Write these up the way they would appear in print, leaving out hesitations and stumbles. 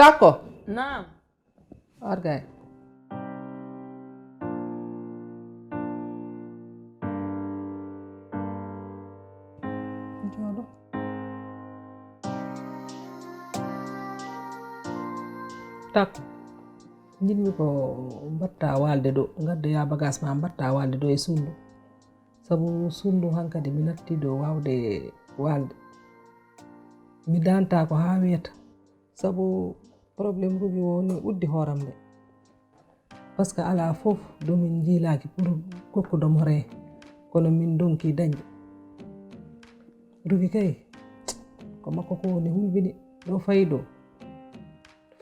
Taco. نعم. Argay. Jolo. Taco. Jinmi ko batta walde do gadda ya bagas ma batta walde do e sundu. Sabu sundu hankadi mi natti do wawde walde. Mi danta ko ha weta. Sabu problem rugi woni uddi horamde. Parce que ala fof do min jilaki pour kokkudo mo re kono min donki dañde. Rugi kay ko makko ko woni hulbini do faydo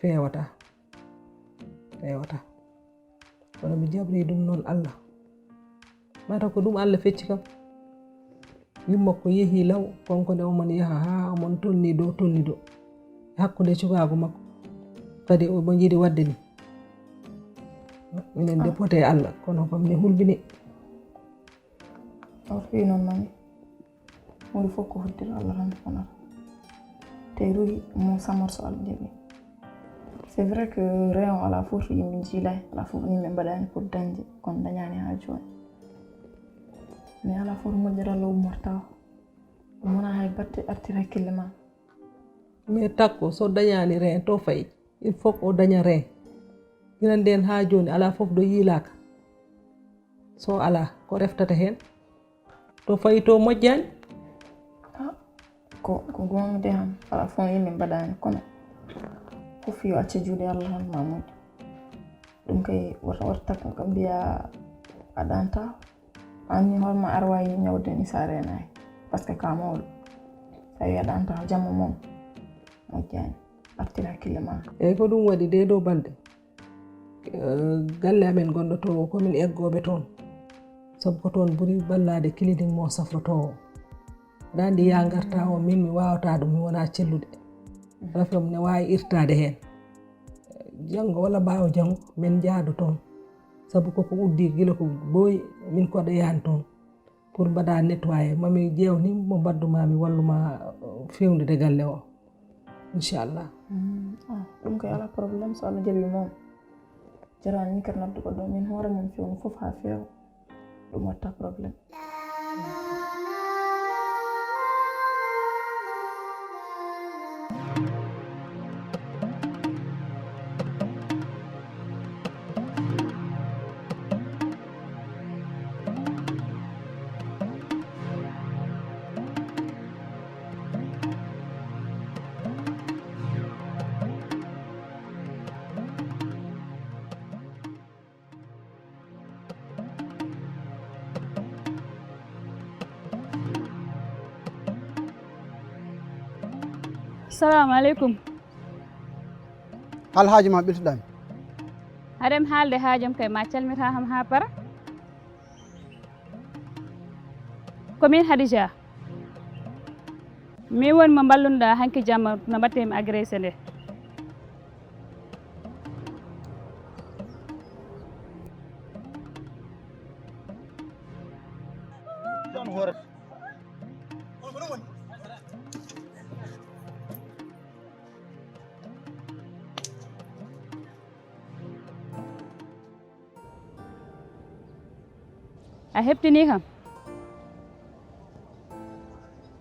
fewata. Kono mi jabri dum non Allah. Mata ko dum Allah fecci kam. Yimmo ko yehi law konko de o man yaha ha mon tonni do. Hakkude cukago makko kadi o bo jidi wadde ni minen depote Allah kono kam mi hulbini o fi non mani mo fokko hoddir Allah tan kono te ruhi mo samorso aljebi c'est vrai que réon ala fofu yimbe jilay ala fofu yimbe badani pour danje kon dañani ha joni mais ala fofu mo jara law morta mona hay batte artira kilma mais takko so dañani ren to fay il faut o daña ren ñinan den ha joni ala fof do yilaka so ala ko reftata hen to fay to mojjani ko gonga de ham ala fon yimbe badani kono fof yo acce juude Allah tan mamud dum kay warta ko biya adanta anni horma arwayi nyawde ni sarenay parce que ka mawdo ay adanta jammo mom mojjani artira kilema e ko dum wadi de do balde galle amen gondo to ko min eggobe ton sabu ko ton buri ballade kilidin mo safroto dandi ya garta o min mi wawata dum mi wona cellude rafam ne wawi irtade hen jango wala baawo jango men jaadu ton sabu ko uddi gila ko boy min ko de yan ton pour bada nettoyer mami jewni mo badduma mi walluma fewnde de galle o inshallah dum kay ala problem so ala jabi mom jaran ni karna do do min hore mom fewno fof ha few dum watta problem السلام عليكم. هل حاجة ما بيتدان؟ هرم حال ده حاجم كي ما تشل مرها هم هابرة. كمين هديجة. ميون مبالون ده هنك جام نبتهم أجريسنه. a heɓtini kam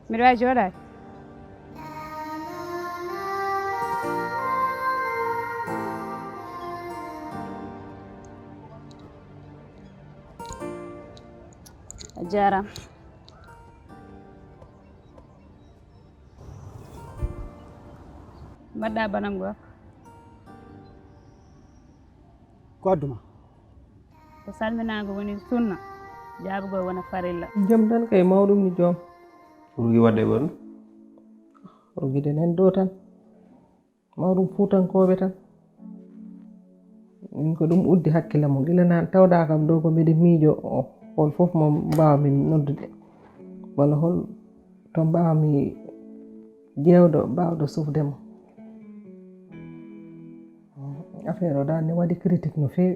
mbiɗa wawi jooɗade a jaram mbaɗɗa banam gorko ko adduma ko salminago woni sunna jaabugol wona farilla jom tan kay mawɗum ni joom rugi wadde ɓon rugide nen dow tan mawɗum fuutankoɓe tan min ko ɗum uddi hakkille mo gila nan tawda kam dow ko mbiɗa miijo hol fof mo mbawmi noddude walla hol to mbawmi ƴewɗo mbawɗo sufde mo affaire o dal ne waɗi critique no fewi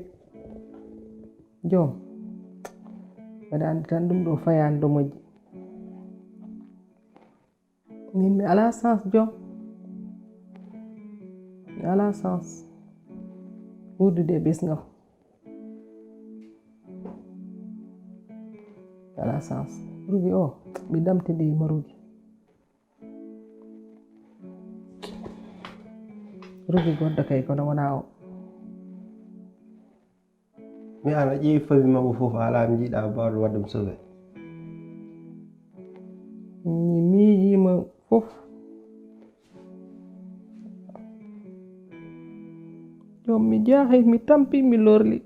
joom mbeɗa andi tan ɗum ɗo fayani do moƴƴi min mi ala sens joom mi ala sens wurdude e ɓesgam mi ala sens rugi o mi damtiɗima rugi rugi goɗɗo kay kono wona o mi an a ƴeewi famille mabɓe fof ala mi jiiɗa mbawɗo wadde mo sauvé mi miijima fof joom mi jaahay mi tampi mi lorli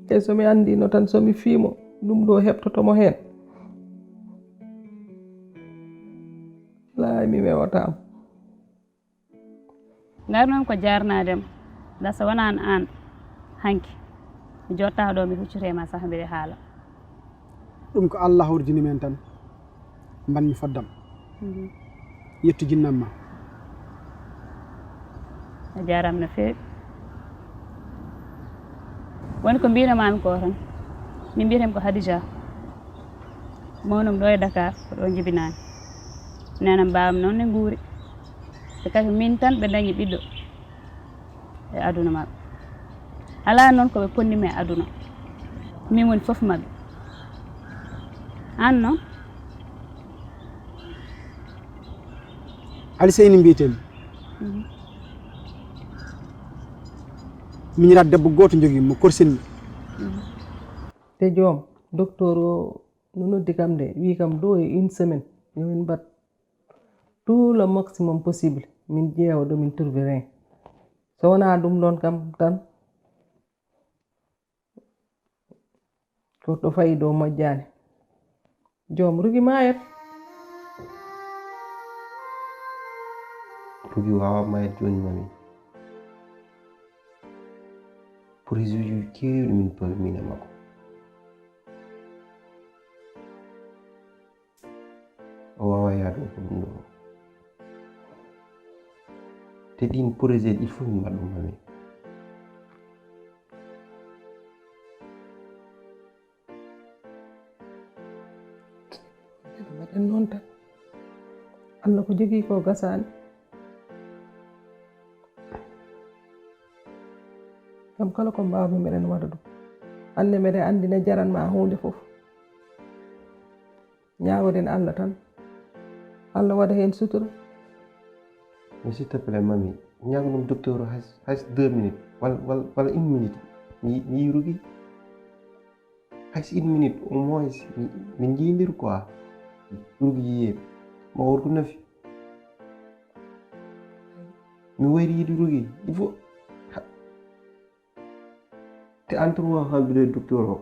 e somi andino tan somi fiimo ɗum ɗo heɓtotomo hen laay mi mewatamo ngar noon ko jarnadema dasa wonani an hanki mi jotta ɗo mi huccitema saaha mbiɗa haala ɗum ko Allah hordini men tan mbanmi foddam yettu jinnam ma a jaram no fewi woni ko mbinomami ko tan min mbiyetemi ko Hadija mawnum ɗo e Dakar ko ɗo jibinani nena mbawam noon ne guuri e kadi min tan ɓe dañi ɓiɗɗo e aduna maɓɓe ala noon koɓe ponnimi e aduna min woni foof maɓɓe an noon Aliseyni mbiyetemi miñirat debbo goto jogui mo korsinmi te joom docteur o no noddi kam de wi kam do e une semaine yomin mbat tout le maximum possible min ƴeewa ɗo min trouve rien so wona ɗum ɗon kam tan ko ɗo fayi dow moƴƴani joom rugi mayat rugi wawa mayat joni mami pour raison uji kewɗi min pawi min e makko o wawa yaadu ko ɗum ɗo te ɗin projet il faut min mbaɗ ɗum mami mbaɗen noon tan Allah ko jogui ko gasani kam kala ko mbawmi meɗen waɗa ɗum hande mbeɗe andi ne jaranma hunde foof ñagoɗen Allah tan Allah waɗa hen sutura mais s'il te plaît mami ñago ɗum docteur o hay 2 minutes walla 1 minute mi yi rugi hay 1 minute au moins min jiidir quoi rugi yiyeɓe ma worko nafi mi wayri yiide rugi il faut te entre moi hamdude docteur o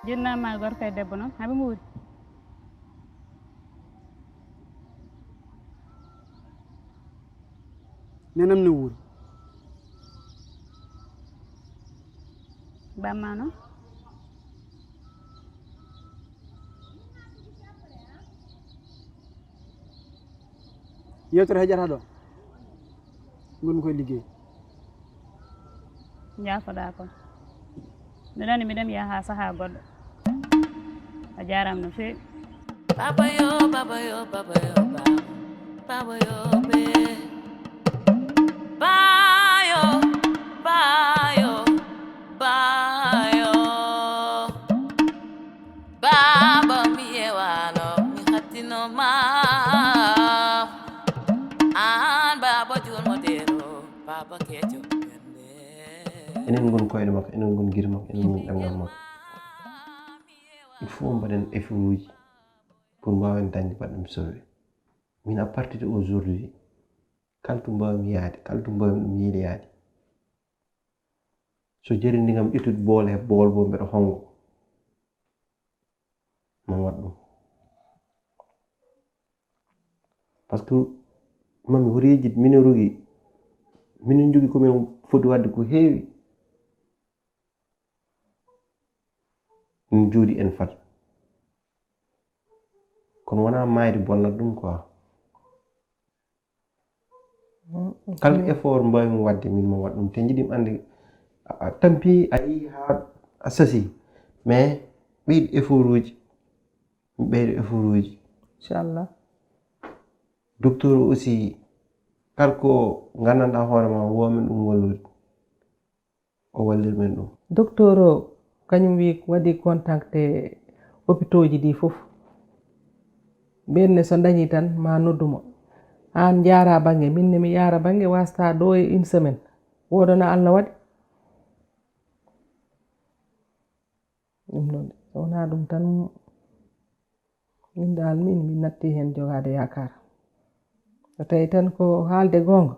jinnama gorko e debbo noon haɓe guuri nenam ne wuuri bamma noon yewtere heƴata ɗo gonmi koye liggey jafoɗa kon mbiɗani mbiɗami yaha ha saaha goɗɗo a jarama no fewi Baba yo, baba yo, baba yo, baba. Baba yo be bayo bayo bayo Baba mi ewano mi hatino ma an baba jul modero Baba kejo enen gon koyde makko enen gon guiri makko enen gon ɗangal makko il faut mbaɗen effort uji pour mbawen dañde baɗɗum sauvé min à partir de aujourd'hui kala to mbawmi yaade kala to mbawmi ɗum yiide yaade so jarindi kam ƴettude boole bool bo mbeɗa hongo man waɗ ɗum par ce que mami hoto yejjid minen rogui minen jogui komin foti wadde ko heewi min jooɗi en fat kono wona mayde bonnat ɗum quoi kala effort mbawmi wadde min mo waɗ ɗum te jiiɗimi ande a tampi a yi ha a sasi mais ɓeydi effort uji mi ɓeydo effort uji inchallah docteur aussi kala ko gandanɗa hoore ma women ɗum wallude o wallir men ɗum docteur o kañum wi waɗi contacté hôpitaux ji ɗi fof ɓenne so dañi tan ma noddumo an jaara bange minne mi yara bange wasta ɗo e une semaine woɗona Allah waɗi ɗum ɗon so wona ɗum tan min dal min mi natti hen jogade yakar so tawi tan ko haalde gonga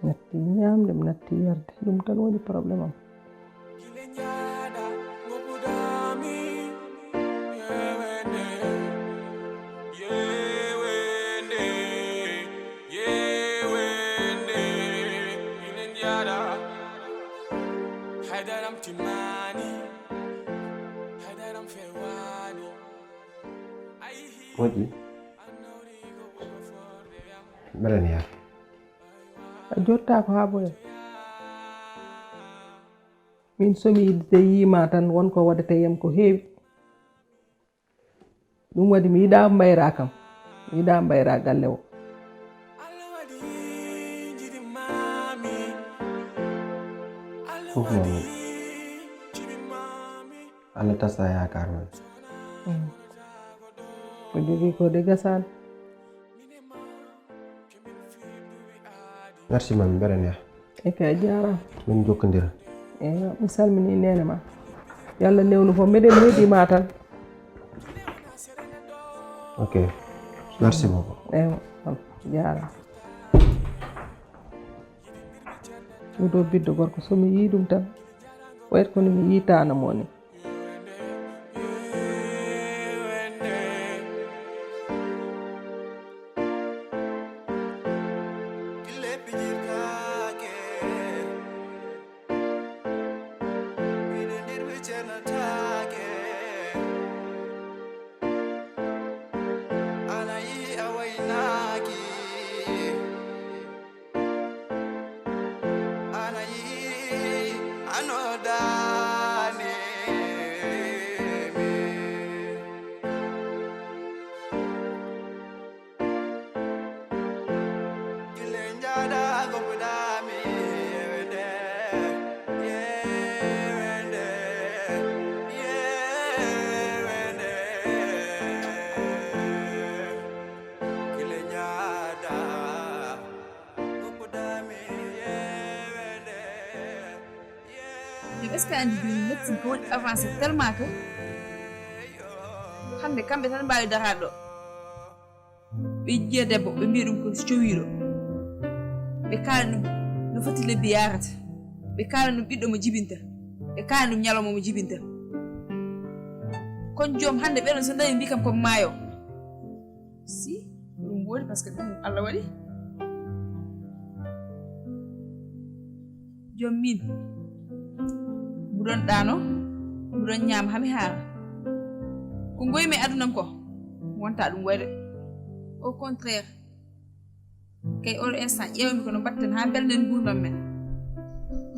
natti ñamde mi natti yarde ɗum tan woni probléme am moƴƴi mbeɗen yaha a jotta ko ha boya min somi yima tan wonko waɗata yam ko heewi ɗum waɗi mi yiɗa mbayra kam mi yiɗa mbayra galle o fof mami Allah tasa yakar men ko jogui ko de gasani merci mami mbeɗen yaha e kay jarama min jokkodira eyo mi salmini nene ma yalla newnu fo mbeɗen heeɗima tan ok merci beaucoup eyo jarama ɗuɗo biddo gorko somi yi ɗum tan wayat kono mi yitanamo ni est ce que andi joni médecine ko waɗi avancé tellement que hande kamɓe tan mbawi darade ɗo ɓe jiiya debbo ɓe mbiya ɗum ko cowiɗo ɓe kaala ɗum no foti lebbi yarata ɓe kaala ɗum ɓiɗɗo mo jibinta ɓe kaala ɗum ñalawma mo jibinta kon joom hande ɓeɗon so dañi mbi kam komi maayo si ɗum woodi par ce que ɗum Allah waɗi joom min mbuɗon ɗano mbuɗon ñaama hami haara ko goymi e adunam ko wonta ɗum wayde au contraire kay oɗo instant ƴewmi kono mbatten ha belɗen gurdam men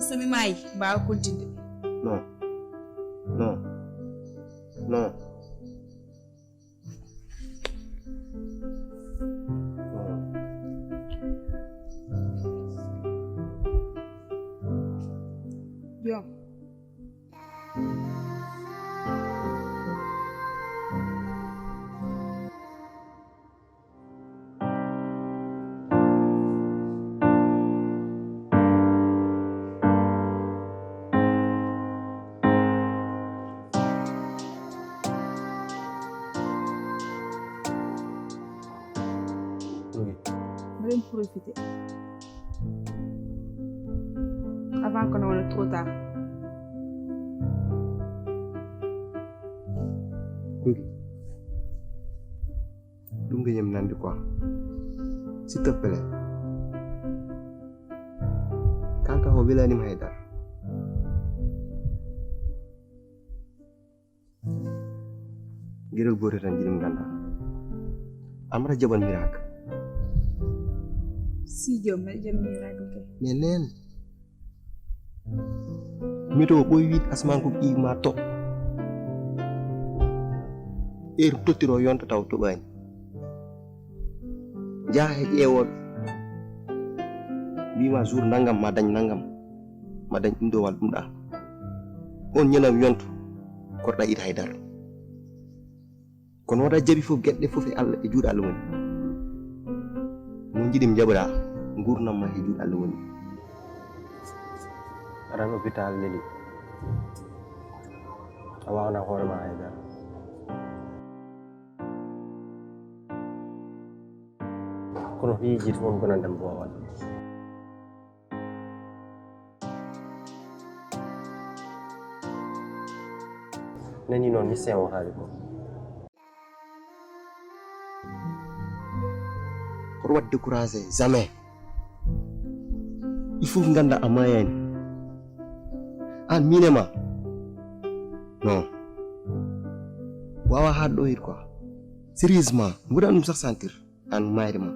somi maayi mbawa kontinde Non. Non. Non. Jom. Belum profiter. Avant qu'on ait trop tard. Rugi. Lu nga yem nandi quoi. S'il te plaît. Kanka ho belani ma haydar. Giral gore tan jirim ganda. Amra jaban mirak. Si jom miracle ke. Nenen. Mito boy wit asman ko i ma tok. Totiro yonta taw to bani. Jahe ƴeewol mbima jour nangam ma dañ nangam ma dañ ɗum ɗo wal ɗum ɗa on ñanam yonto korɗa ita haydara kono waɗa jaɓi fof gueɗɗe fof e Allah e juuɗe Allah woni mo jiɗim jaɓira gurnam ma e juuɗe Allah woni aɗan hôpital leli a wawna hoorema haydara kono yijit fof gonandem bowal nani noon mi sewo haali ko hoto wat découragé jamais il faut ganda a mayani an minema non wawa haɗɗo hit quoi sérieusement mbuɗa ɗum sax sentir an mayre ma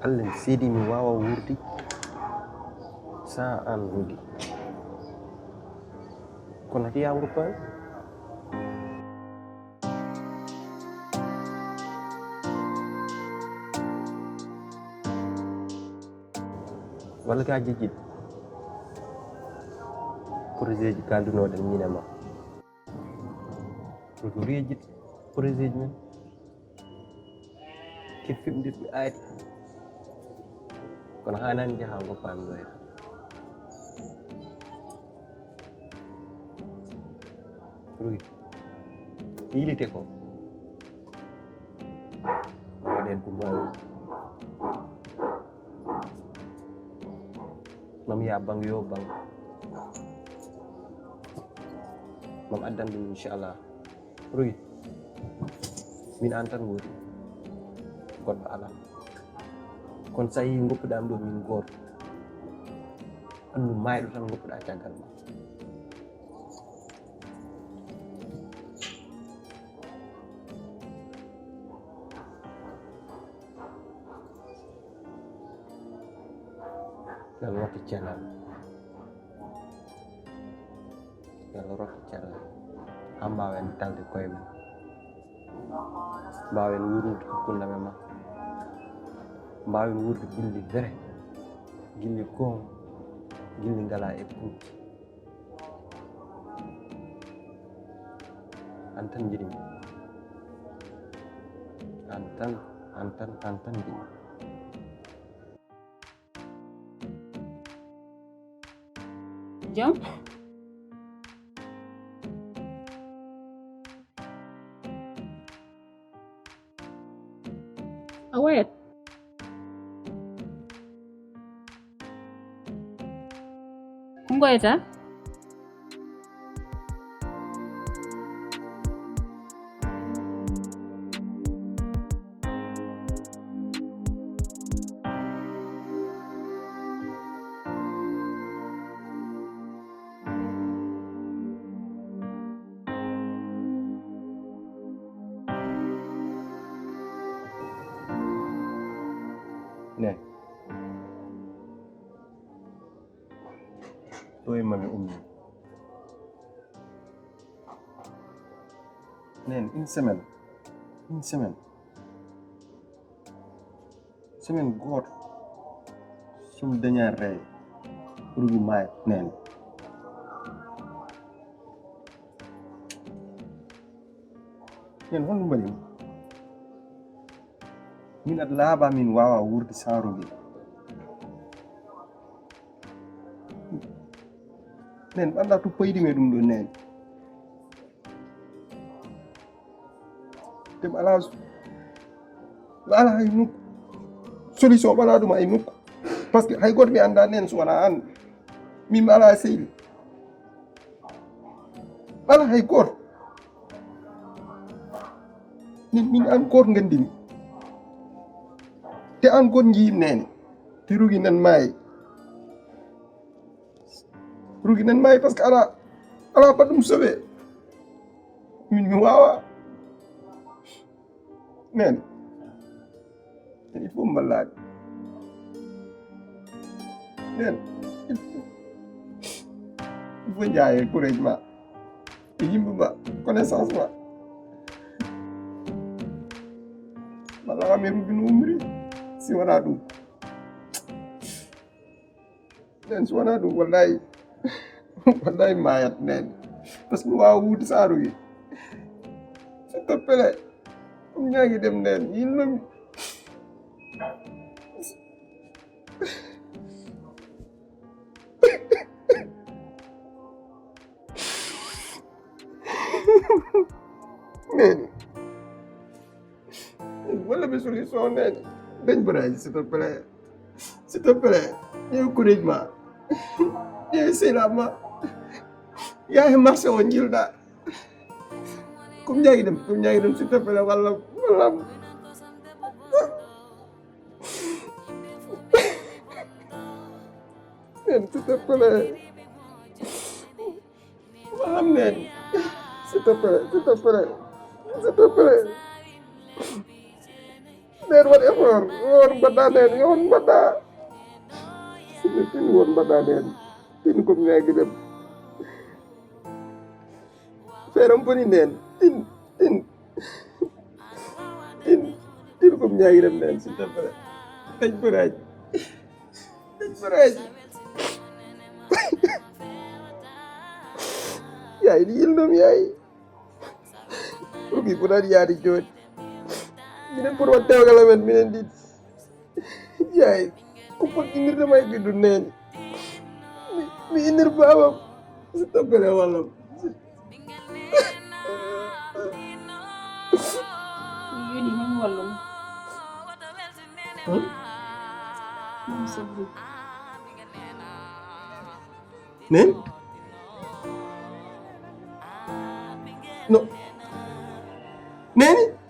Allah seedi mi wawa wurdi sa an wudi kono tiya wurpan walla ka jejjid projet ji kaldunoɗen minema ko rejit projet ji men ke fimdirɓe aadi kono hanani jaha goppami ɗo hen ruy yilite ko waɗen ko mbawi mam ya bang yo bang mam addan ɗum inchallah ruy min an tan goti goɗɗo ala kono sa yi goppuɗam ɗo min goto andu mayɗo tan goppuɗa caggal ma yalla rokki cellal yalla rokki cellal ha mbawen talde koye men mbawen wurnude hakkunde men ma mbawen wurde gilli vrai gilli goom gilli ngala e pucci an tan jiɗimi an tan jiɗimi Jom a wayat ko ngoyata ne ɗo e mami ummi neen une semaine gooto somi dañani reewe rugi maaya neen neen holno mbaɗimi min aɗa laaɓa min wawa wurde sans rugi neen ɓanda to payɗimi e ɗum ɗo neen dem ala hay nokku solution ɓala ɗum hay nokku par ce que hay goto mi anda nen so wona an min ala seydi ala hay goto min an goto gandimi te an goto jiim nene te rugi nan maayi par ce que ala baɗɗum sowe min mi wawa nene il faut mballade nen il faut jaaye courage ma e yimɓe ma connaissance ma walla kam e rugi no umri si wona ɗum nen so wona ɗum wallahi mayat nene par ce que mi wawa wuude sa rugi so toppele ɗum ñaagui dem nen yinnomi nene walla ɓe solution nene dañ baraji s'il te plaît ƴeew courage ma ƴeew sehlab ma yahe marché o jilɗa kom ñaagui dem s'il te plaît walla nen s'il te plaît wallam nen s'il te plaît nen waɗ effort won mbaɗɗa nen yon mbaɗɗa tin won mbaɗɗa nen tin kom ñaagui dem feeram boni nen tin kom ñaagui dem nen s'il te plaît dañ baraji yaay ɗi yilnom yaay rugi bonaɗi yaade joni minen pour wat dewgal amen minen ɗiɗi yaay ko pot innirtema e ɓiɗɗo nene mi innir babam s'il te plaît wallam yoni min wallum min sabri nen no neni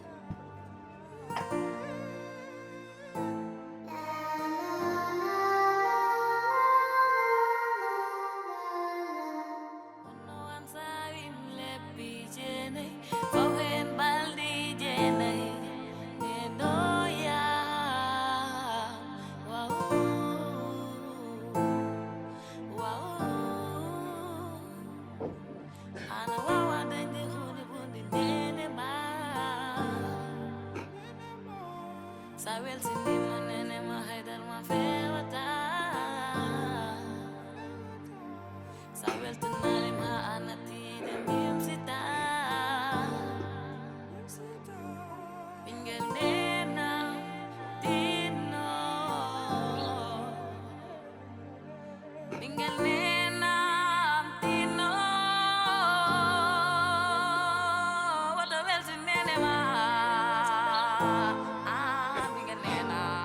Nena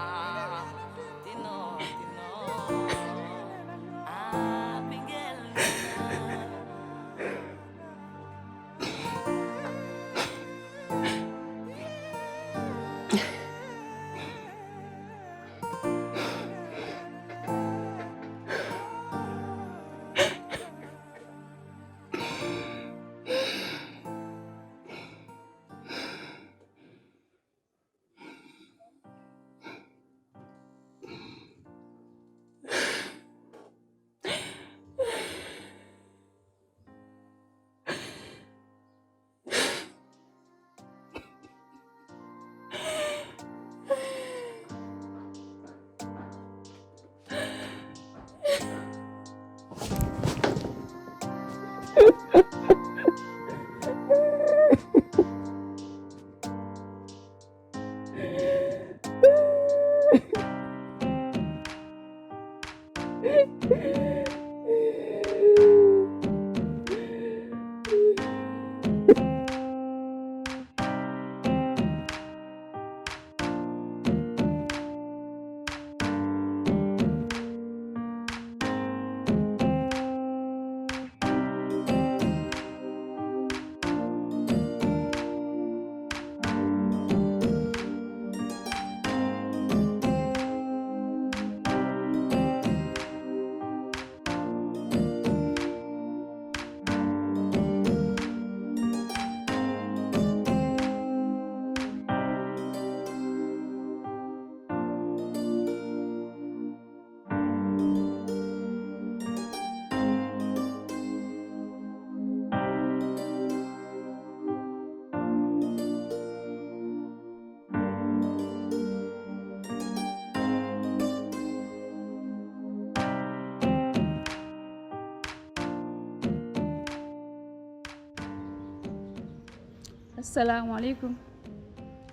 assalamu alaikum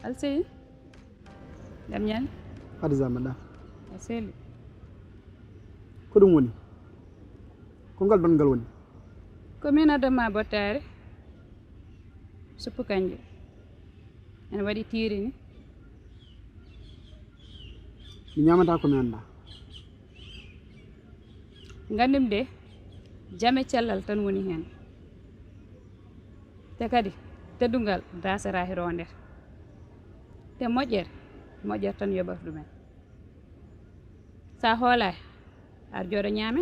alsey jam ñal Khadija mbaɗɗa a seli ko ɗum woni ko ngal ɗon ngal woni ko min adama bottare suppu kanje ene waɗi tiiri ni mi ñamata ko mi anda gandum de jame cellal tan woni hen te kadi teddungal dasara hero nder te moƴƴere tan yoɓata ɗumen sa hoolay ar jooɗo ñaame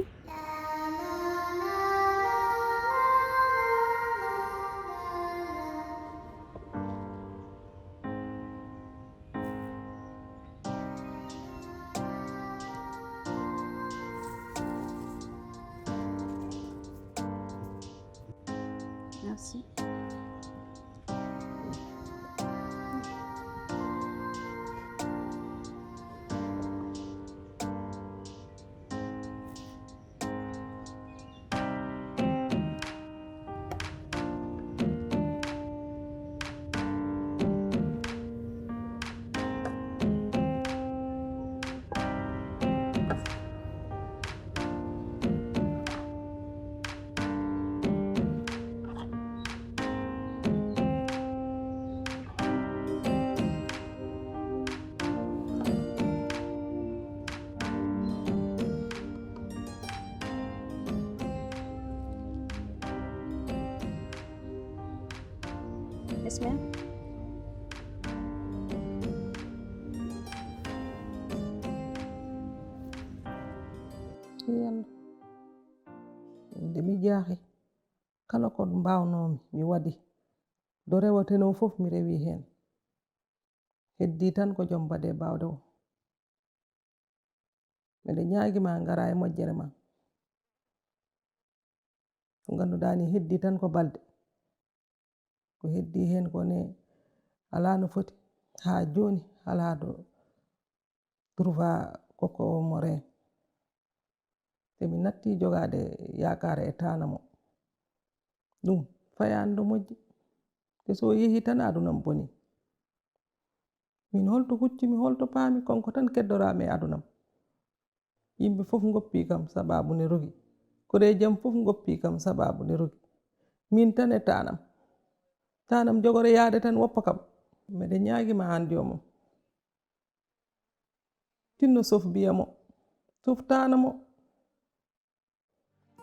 merci yes ma'am yalla nde mi jaahi kala ko mbawnomi mi waɗi do rewateno fof mi rewi hen heddi tan ko joom baɗe bawde o miɗe ñaagima ngara e moƴƴere ma ko ganduɗa ni heddi tan ko balde ko heddi hen kone ala no foti ha joni ala do trouva koko mo ren te mi natti jogade yakare e tanamo ɗum fayande moƴƴi te so yeehi tan adunam boni min holto huccimi holto paami konko tan keddorami e adunam yimɓe fof goppi kam sababu ne rogi kode jam fof goppi kam sababu ne rogi min tan e tanam jogore yaade tan woppa kam miɗe ñaagima an jomum tinno sof biyamo sof tanamo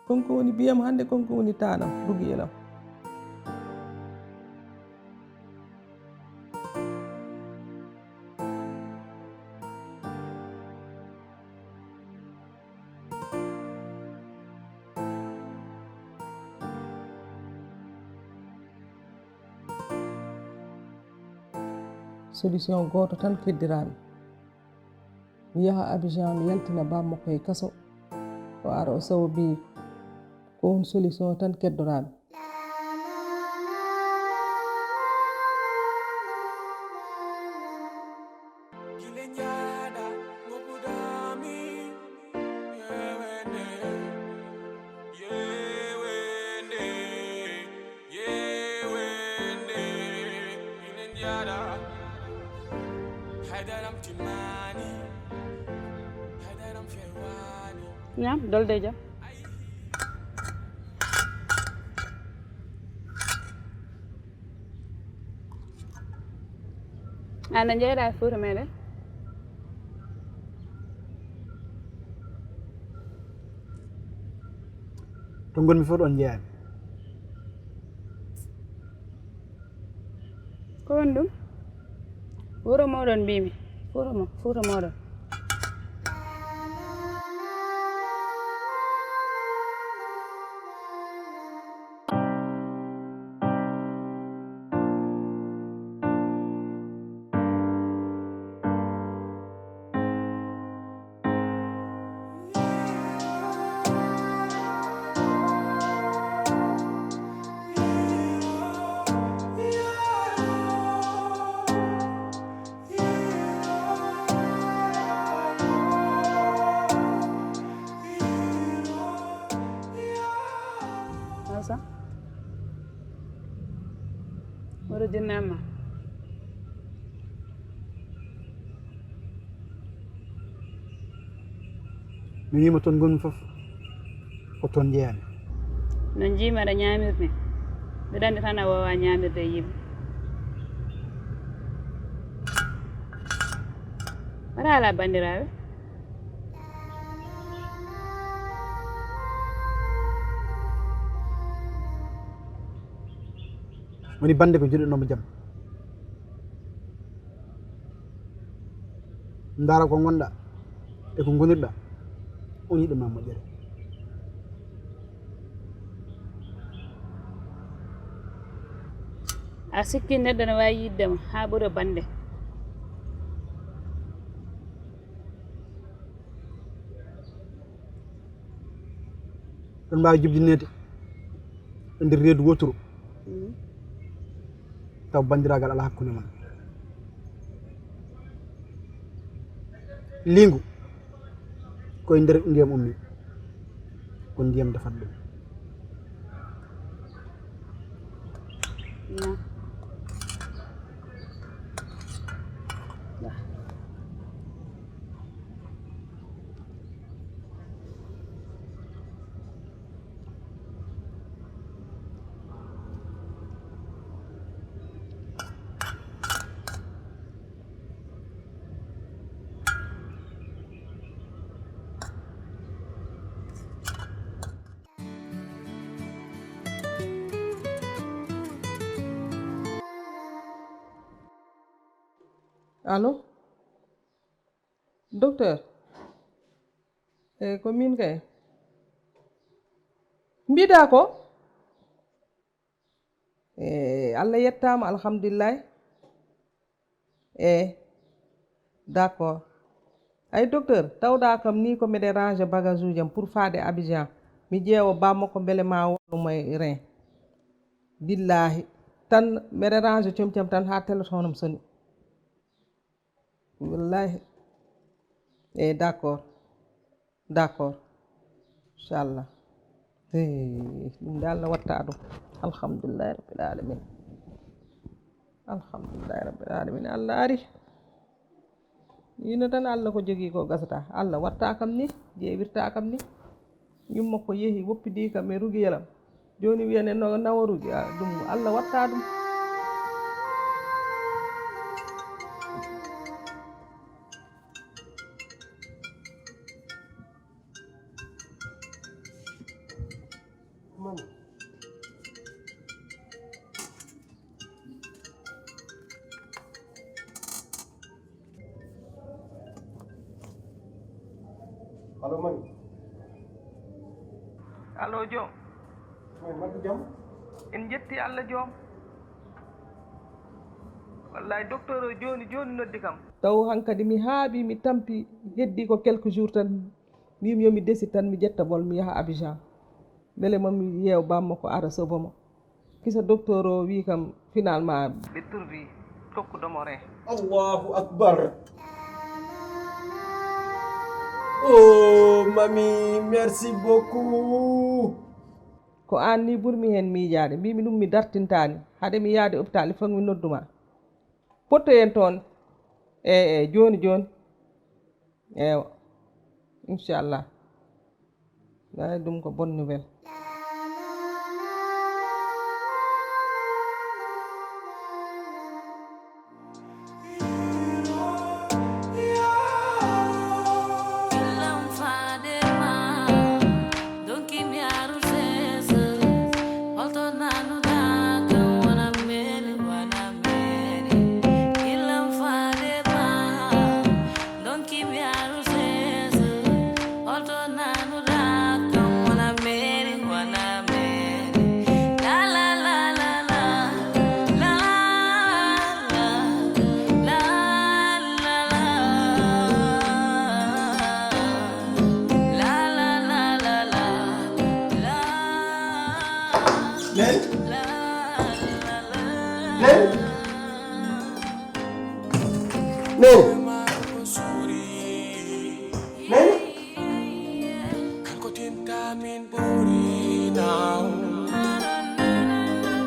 konko woni biyam hande konko woni tanam rugiyelam solution goto tan keddirami mi yaha Abidjan mi yaltina bammakko e kaso o ara o sawobi ko on solution tan keddorami ñam dolde jam ana jeeɗa e fuuta meɗen to gonmi fof ɗon jeeyami ko woni ɗum wuro moɗon mbimi fuuta moɗon Wuro jinnama. mi wiima toon gonmi fof ko toon jeeyami No jiimaɗa ñaamirde mbiɗa anndi tan a wowa ñaamirde e yimɓe. Mbaɗa ala banndiraaɓe? woni bande ko joɗɗinoma jaam ndaara ko gonɗa e ko gonirɗa on yiɗoma moƴƴere A sikki neɗɗo ne waawi yiddema haa ɓura bannde. ɗon mbawi jibdinede e nder reedu woturu taw bandiragal ala hakkude mon lingu koye nder ndiyam ummi ko ndiyam defat ɗum Non. Allo docteur ko min kay mbiɗa ko Allah yettama alhamdulillah d'accord ay docteur tawɗa kam ni ko mbiɗe range bagage uji am pour faade Abidjan mi ƴeewa bammakko beele ma wonuma e rein billahi tan mbiɗe range comcam tan ha téléphone am soni wallahi d'accord inchallah ɗum de Allah watta ɗum alhamdulillahi rabbil alamin Allah ari yino tan Allah ko jogui ko gasata Allah watta kam ni ƴeewirta kam ni yumma ko yeehi woppidi kam e ruguyelam joni wiyane no nawaruji ɗum Allah watta ɗum Allo mami. allo joom Mami mbaɗɗo jam? en jetti Allah joom wallahi docteur o joni noddi kam taw hankkadi mi haaɓi mi tampi heddi ko quelques jours tan mbimi yomi desi tan mi ƴetta bol mi yaha Abidjan beele mami yeew bamma ko ara sobomo kisa docteur o wi kam finalement ɓe turri tokkudomo rein Allahu akbar. Oh mami, merci beaucoup. ko an ni ɓurmi hen miijade mbimi ɗum mi dartintani haade mi yaade hôpital il faut mi nodduma potto en toon joni ewa inchallah ay ɗum ko bonne nouvelle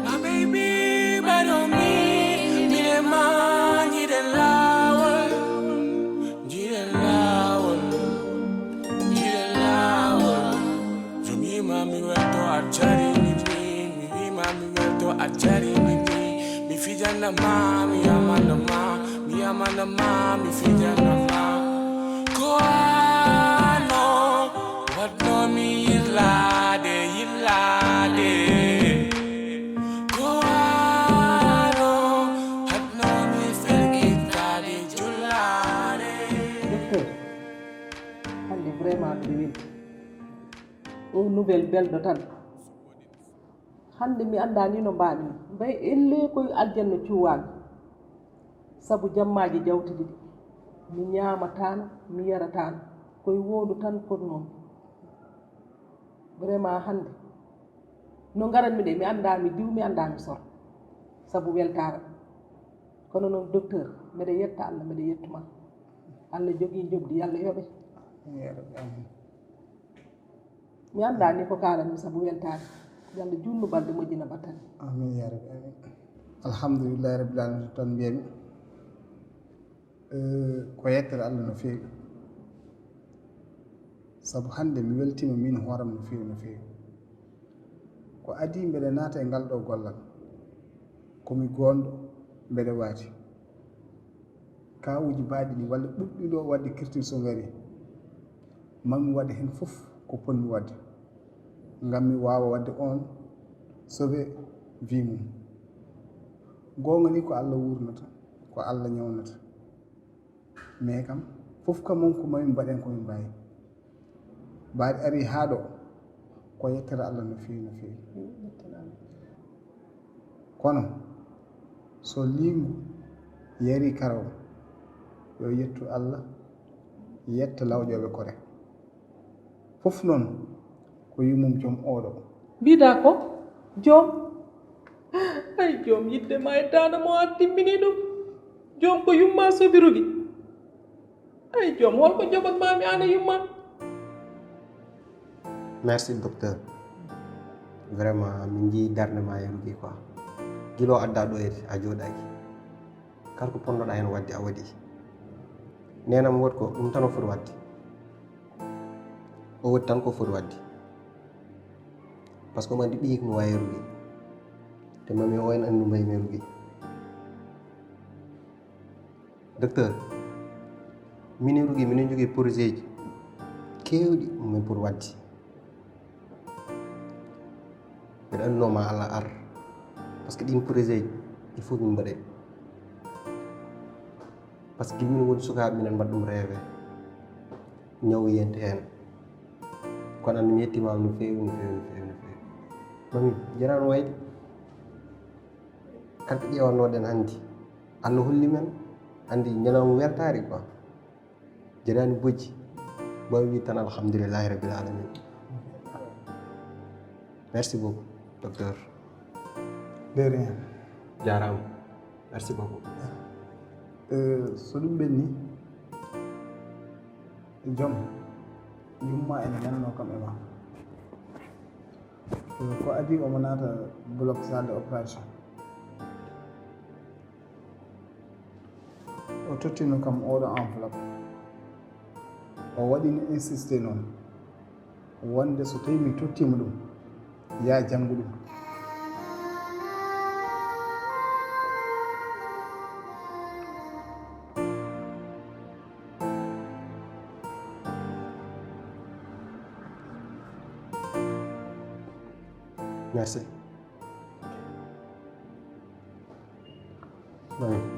My baby, but on me. ajari mi fijana ma mi amana ma mi fijana ma ko ano what no mi yillade ko ano what no mi fergitade jullade. Docteur, hande vraiment mi welti o nouvelle belɗo tan hande mi andani no mbaɗi mbay elle koye aljanna cuwami saabu jammaji jawtidi ɗi mi ñamatano mi yaratano koye wondu tan potnomi vraiment hande no garanmi ɗe mi andami diw mi andami sor saabu weltare kono noon docteur mbeɗa yetta Allah mbeɗa yettuma Allah jogui jobdi yallah yooɓe mi andani ko kalanmi saabu weltare yalla junnu balɗe moƴƴina battane amin ya rabbi amin alhamdulillahi rabbil alamin tan mbiyami ko yettere Allah no feewi sabu hande mi weltima min hooram no feewi ko adi mbeɗa naata e ngal ɗo gollal komi gonɗo mbeɗa waati kawuji mbaɗi ɗi walla ɓuɗɗi ɗo wadde kirtir so ngari mami waɗa hen fof ko ponmi wadde ngam mi wawa wadde on sauvé vie mum gonga ni ko Allah wurnata ko Allah ñawnata mais kam fof kam on ko mami mbaɗen komin mbawi mbaɗi ari haa ɗo ko yettere Allah no feewi kono so lingu yari karaw yo yettu Allah yetta lawƴoɓe kore fof noon ko yumum joom oɗo mbiɗa ko joom ay joom yidde ma e dana mo a timmini ɗum joom ko yumma sobirugi ay joom holko joɓat mami an e yumma. Merci docteur vraiment min jii darde ma yarugi quoi guilo adda ɗo e a jooɗaki kala ko ponnoɗa hen wadde a waɗi nenam wot ko ɗum tan o foti wadde o woni tan ko foti wadde par ce que omo andi ɓiyi ko mi wawi yarugi te mami o en andu mbayi mi yarugi docteur min yarugi minen jogui projet ji kewɗi min pour wadde mbeɗa andinoma Allah ar par ce que ɗin projet ji il faut min mbaɗe par ce que min woni sukaɓe minen mbaɗa ɗum rêvé ñaw yente hen kono andi mi yettimama no fewi mami jarano wayde kala ko ƴewannoɗen andi Allah holli men andi ñalawma wertari quoi jarani bojji mbawi wi tan alhamdulillahi rabbil alamin merci beaucoup docteur de rien jarama merci beaucoup so ɗum ɓenni joom yumma ene nanno kam e ma ko adi omo naata bloc salle de opération o tottino kam oɗo enveloppe o waɗino insisté noon wonde so tawi mi tottima ɗum ya janngu ɗum merci merci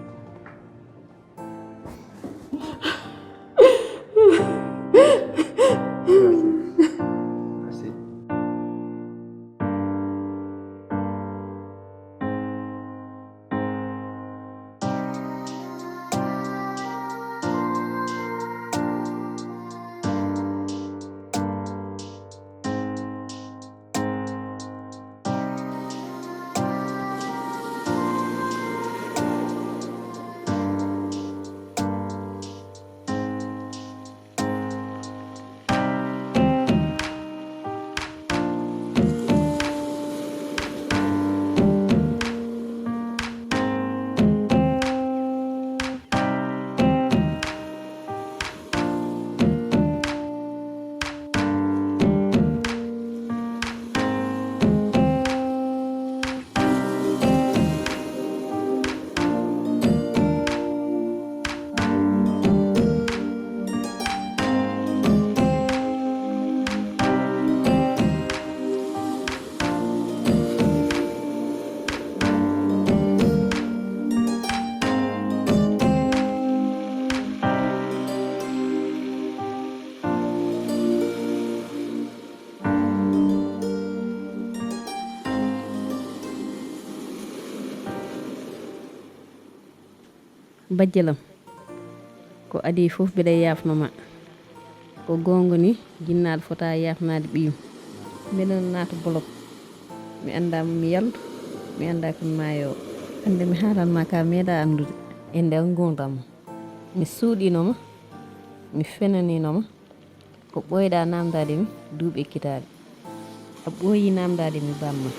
bajjalam ko adi fof mbiɗa yafnoma ko gonga ni jinnaɗo fota yafnade ɓiyum mbiɗa naata blog mi andama mi yaltu mi anda komi mayo hande mi haalanma ka meeɗa andude e nder gurdam mi suuɗinoma mi fenaninoma ko ɓoyɗa namdade mi duuɓi ekkitade a ɓooyi namdade mi bamma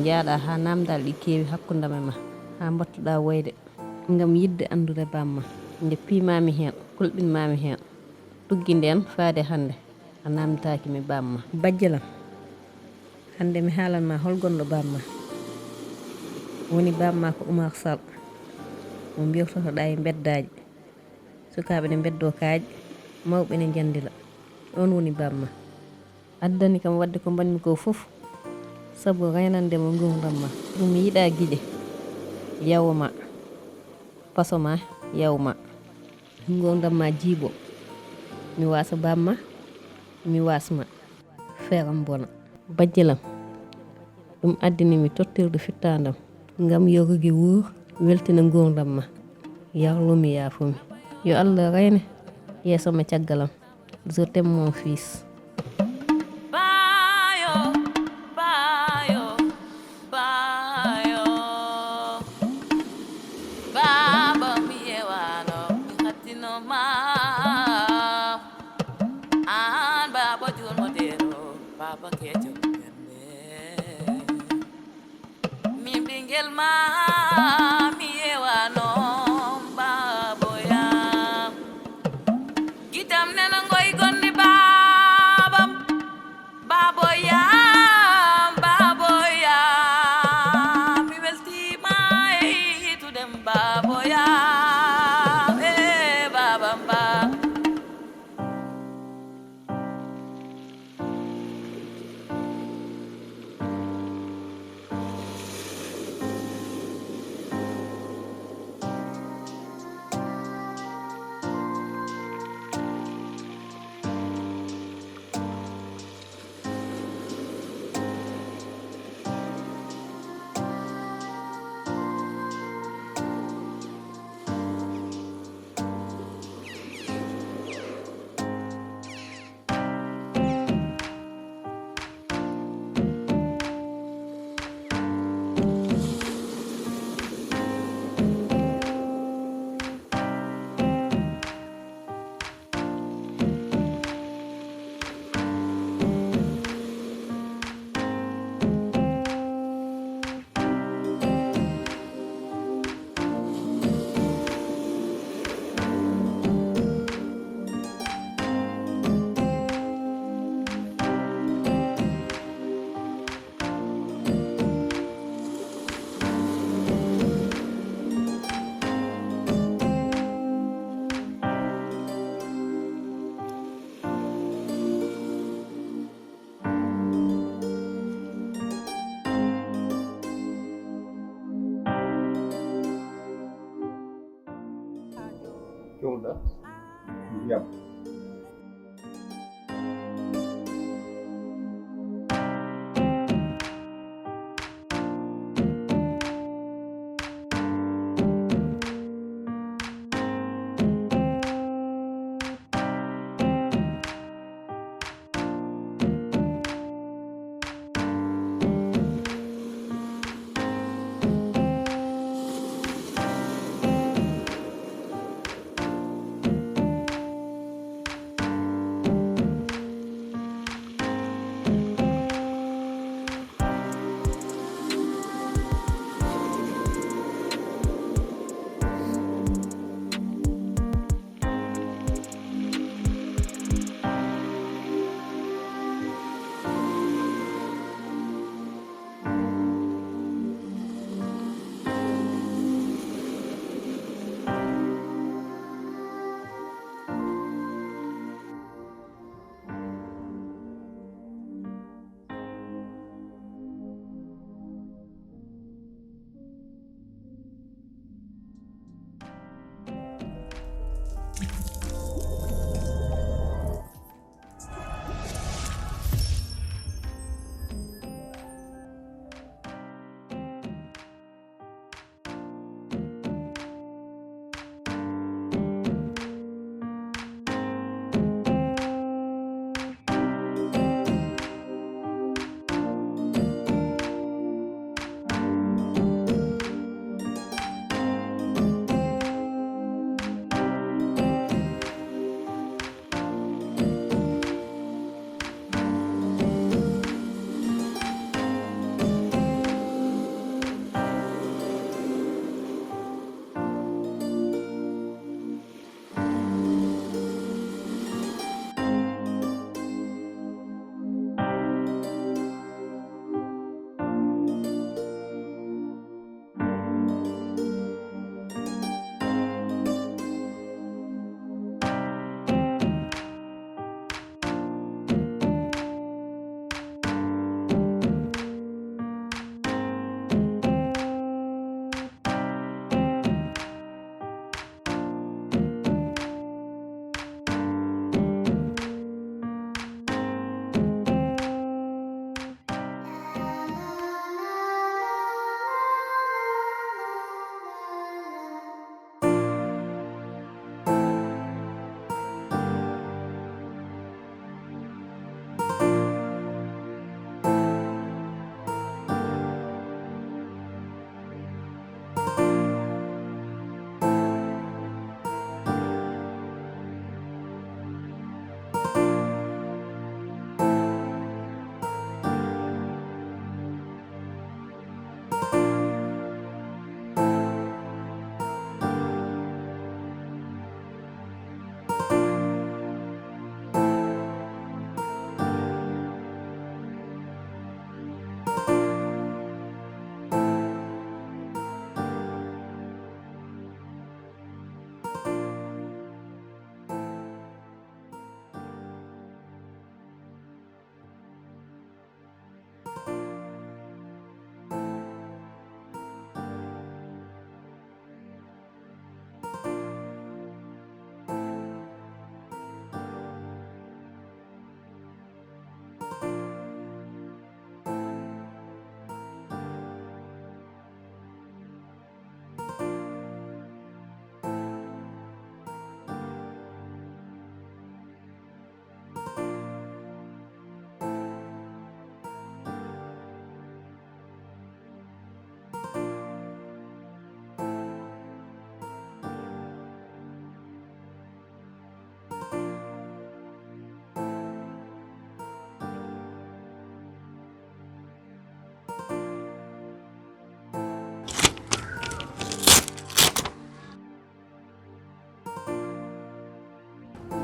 jaaɗa ha namdal ɗi keewi hakkudam e ma ha mbattuɗa woyde ngam yidde andude bamma nde piimami hen kulɓinmami hen tuggi nden faade hande a namdaki mi bamma bajjalam hande mi haalanma holgonɗo bamma woni bamma ko Oumar Sall mo mbiytotoɗa e beddaji sukaɓe ne beddo kaaji mawɓe ne jandila on woni bamma addani kam wadde ko mbanmi ko fof saabu reynandemo gurdamma ɗum yiiɗa guiƴe yawma pasoma yawma gurdamma jiiɓo mi wasa bamma mi wasma feram bona bajjalam ɗum addini mi tottirde fittandam ngam yogugi wuur weltina gurdamma yarlumi yaafumi yo Allah reyne yeesoma caggalam je t'aime mon fils. Jonda. Yep.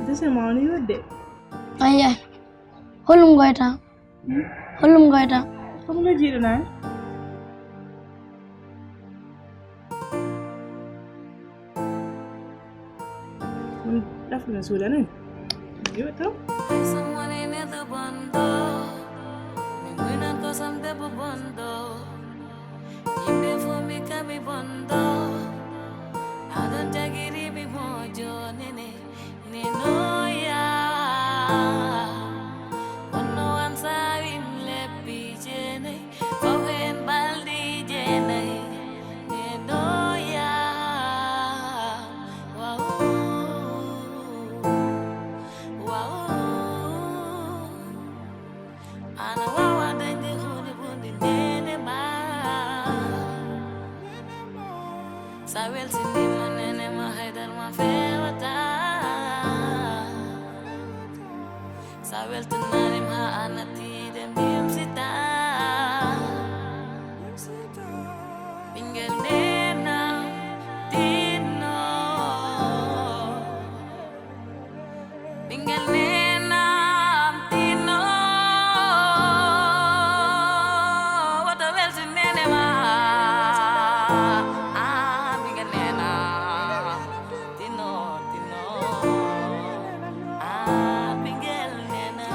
dese ma woni wedde ayya hollum goyta ko nga jiido na daf na suuda nen yo taw Someone in the bondo, me winna to some de bondo. Imbe for me kami bondo. I don't take it be mojo nene no ya. Ono ansa in le pijene, fohen baldi jene no ya. Wow. Ana wawa denge huni bundi nene ma Sawel sindima nene ma haidar ma fewata Sawel tunani ma anati dem bim sita Bingel nena dino Bingel nena dino What the hell's in nene ma Bingel nena dino Bingel nena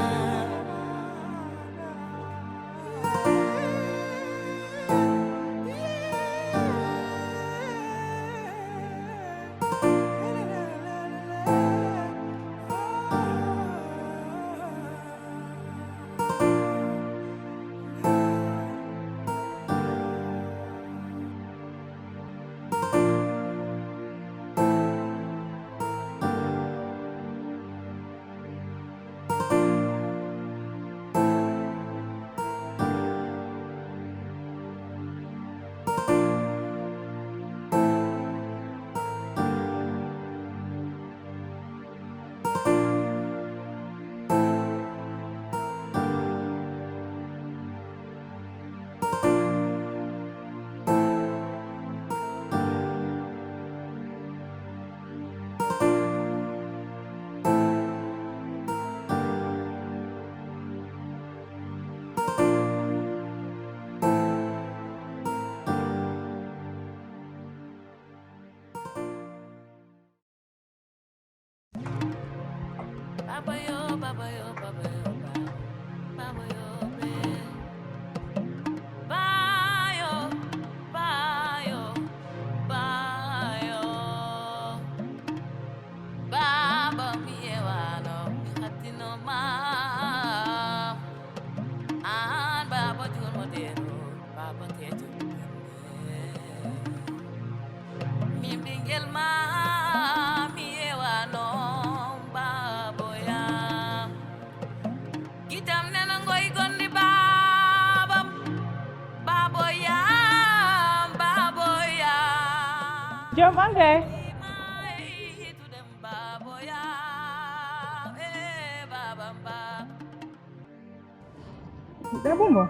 Baba yo, baba yo, baba yo, baba yo, bayo, bayo, bayo, baba mi ewano, mi hatino ma, an baba jur modero, baba kejo, mi bingel ma, mi ewano. Kitam nena ngoy gondi babam baboya jom angay baboya babam da bumbo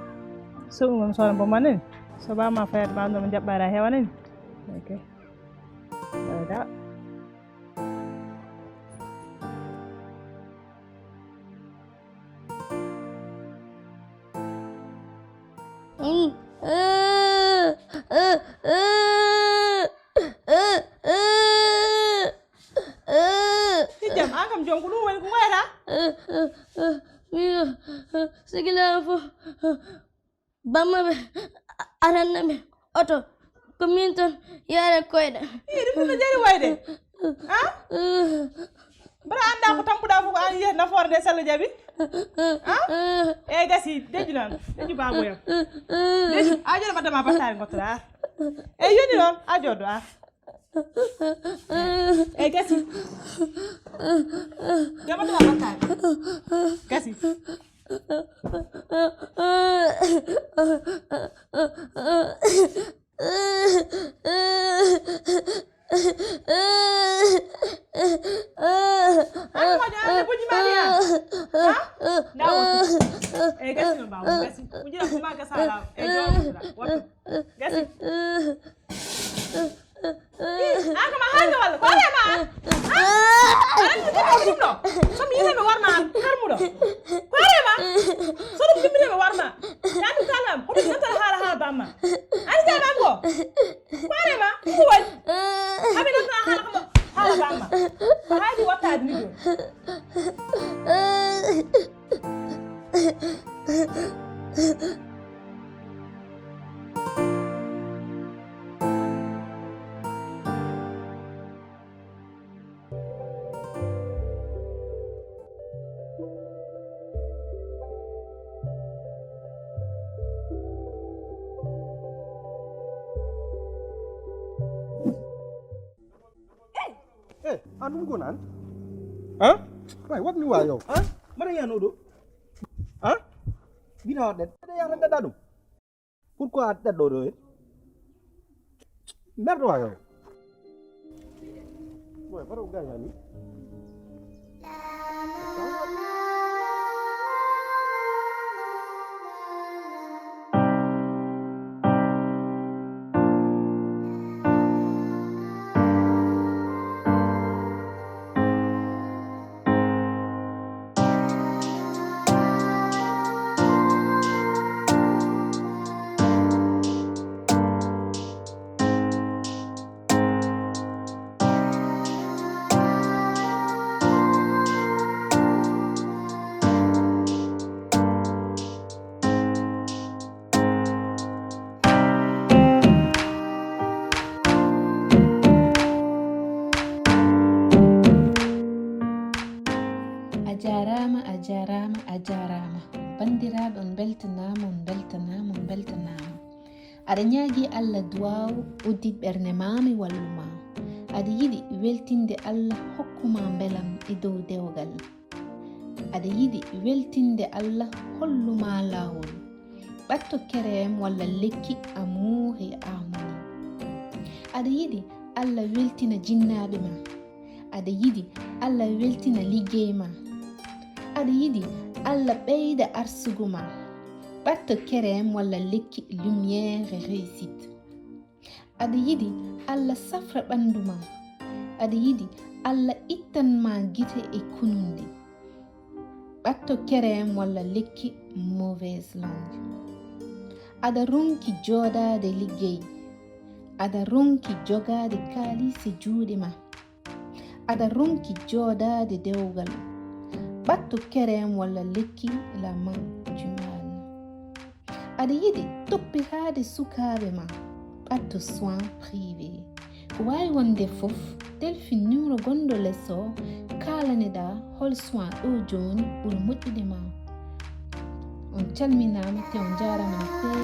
so ngom so bo manen so ba ma fayat ba no jabbara hewanen okay da jam angam jom ku wen ku wera Mio sigila fo bamma be aranna me oto ko min ton yare koyda iri fu ma jari wayde ha bara anda ko tampuda fu ko an ye na forde sala jabi ha e gasi deju nan deju babo yam deju ajo ma dama batare ngotra e yoni non ajo do e gasi dama dama batare gasi Aku jangan puji Maria. Hah? Dawo. Gasi no bawo, gasi. Puji aku ma ka sala. Jom. Wato. Gasi. Aku mah hanya wala. Kole ma. yani ko dimno so mi yime warna karmudo parema so dum dimre be warna yani kalam ko dum tan hala bamma ani jama ngo parema ko wal habina tan hala bamma hadi wata admi do Anum gonan? Hah? Wai, what mi wayo? Hah? Mana ya nodo? Hah? Bina dat. Ada yang ada dadu. Pourquoi ada dodo? Merdo wayo. Wai, baru gaya ni. ajarama bandiraɓe on beltanama aɗa ñaagi allah duwaw uddit ɓernde mami walluma aɗa yiɗi weltinde allah hokkuma belam e dow dewgal aɗa yiɗi weltinde allah holluma lawol ɓatto kerem walla lekki amour e harmonie aɗa yiɗi allah weltina jinnaɓe ma aɗa yiɗi allah weltina liggey ma aɗa yiɗi allah ɓeyda arsugo ma ɓatto kerem walla lekki lumiére réussite aɗa yiɗi allah safra ɓandu ma aɗa yiɗi allah ittanma gite e kununde ɓatto kerem walla lekki mauvaise langue aɗa ronki joɗade liggey aɗa ronki jogade kalise juuɗe ma aɗa ronki joɗade dewgal ɓatto kerem walla lekki la main du mal aɗa yiɗi toppitade sukaɓe ma ɓatto soin privé ko wawi wonde foof telfin numéro gonɗo less o kalaneɗa hol soin ɗo joni ɓuuri moƴƴude ma on calminama te on jarama no fewi